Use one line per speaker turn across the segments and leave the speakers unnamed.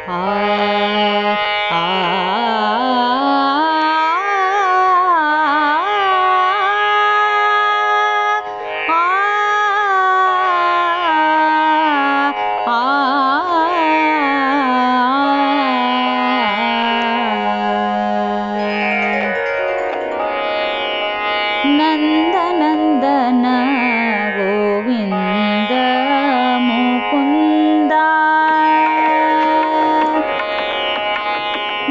ಆ ಆ ನಂದನಂದನ ಗೋವಿಂದ ಮುಕುಂದ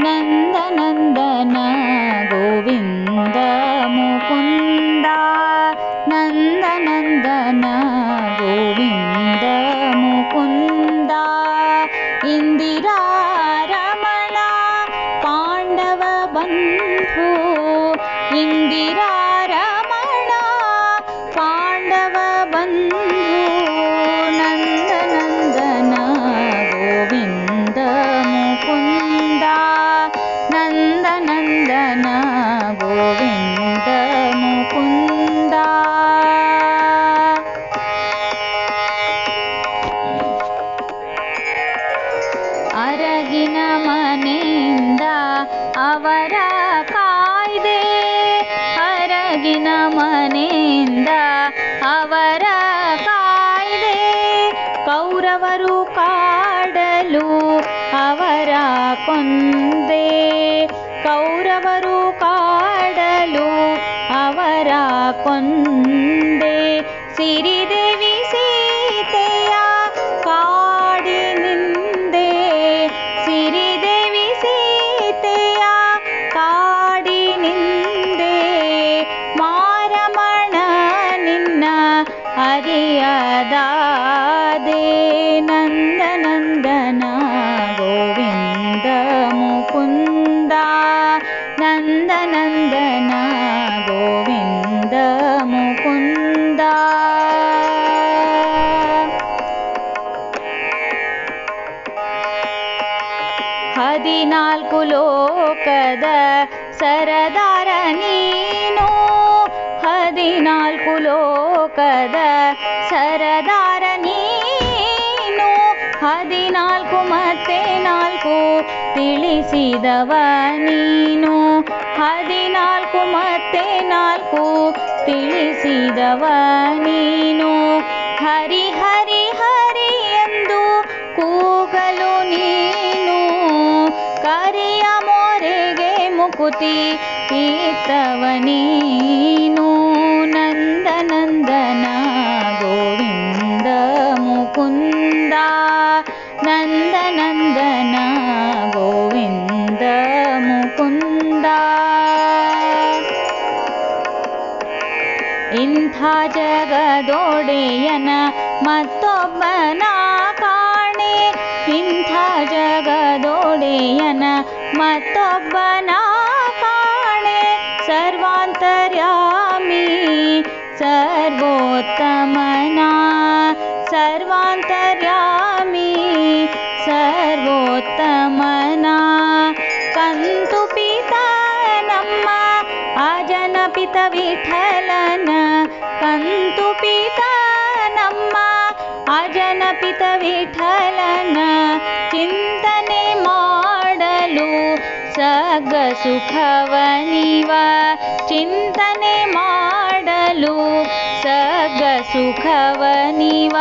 ನಂದನಂದನ ಗೋವಿಂದ ಮುಕುಂದ ನಂದನಂದನ ಗೋವಿಂದ ಮುಕುಂದ ಇಂದಿರಾ ರಮಣ ಪಾಂಡವ ಬಂಧು ಇಂದಿರಾ ರಮಣ ಪಾಂಡವ ಬಂಧು ನಂದನಂದನ ಗೋವಿಂದ ಮುಕುಂದ ನಂದನಂದನ ಗೋವಿಂದ ಮುಕುಂದ ಅರಗಿನ ಮನೆಯಿಂದ ಅವರ ಕಾಯ್ದೆ ಅರಗಿನ ಮನೆಯಿಂದ ಅವರ ಕಾಯ್ದೆ ಕೌರವರು ಕಾಡಲು ಅವರ ಕೊಂದೆ ಕೌರವರು ಕಾಡಲು ಅವರ ಕೊಂದೆ ಸಿರಿದೇವಿ ಸೀತೆಯ ಕಾಡಿನಿಂದೆ ಸಿರಿದೇವಿ ಸೀತೆಯ ಕಾಡಿನಿಂದೆ ಮಾರಮಣ ನಿನ್ನ ಅರಿಯದಾದೆ ನಂದನಂದನ ಗೋವಿಂದ ಮುಕುಂದ ನಂದನಂದನ ಗೋವಿಂದ ಮುಕುಂದ ಹದಿನಾಲ್ಕು ಲೋಕದ ಸರದಾರ ನೀನು ಹದಿನಾಲ್ಕು ಲೋಕದ ಸರದಾರ ನೀನು ಹದಿನಾಲ್ಕು ಮತ್ತೆ ನಾಲ್ಕು ತಿಳಿಸಿದವ ನೀನು ಹದಿನಾಲ್ಕು ಮತ್ತೆ ನಾಲ್ಕು ತಿಳಿಸಿದವ ನೀನು ಹರಿ ಹರಿ ಹರಿ ಎಂದು ಕೂಗಲು ನೀನು ಕರಿಯ ಮೋರೆಗೆ ಮುಕುತಿ ಈತವ ನೀನು ನಂದನಂದನ ಗೋವಿಂದ ಮುಕುಂದ ನಂದನಂದನ ಗೋವಿಂದ ಮುಕುಂದ ಇಂಥ ಜಗದೊಡೆಯನ ಮತ್ತೊಬ್ಬನ ಕಾಣೆ ಇಂಥ ಜಗದೊಡೆಯನ ಮತ್ತೊಬ್ಬನ ಕಾಣೆ ಸರ್ವಾಂತರ್ಯಾಮಿ ಸರ್ವೋತ್ತಮನ ಸರ್ವಾಂತರ್ಯಾಮಿ ಸರ್ವೋತ್ತಮನ ಕಂತು ಪಿತ ನಮ್ಮ ಅಜನಪಿತ ವಿಠಲನ ಕಂತು ಪಿತ ನಮ್ಮ ಅಜನಪಿತ ವಿಠಲನ ಚಿಂತನೆ ಮಾಡಲು ಸಗ ಸುಖವನಿವ ಚಿಂತನೆ ಮಾಡಲು ಸಗ ಸುಖವನಿವ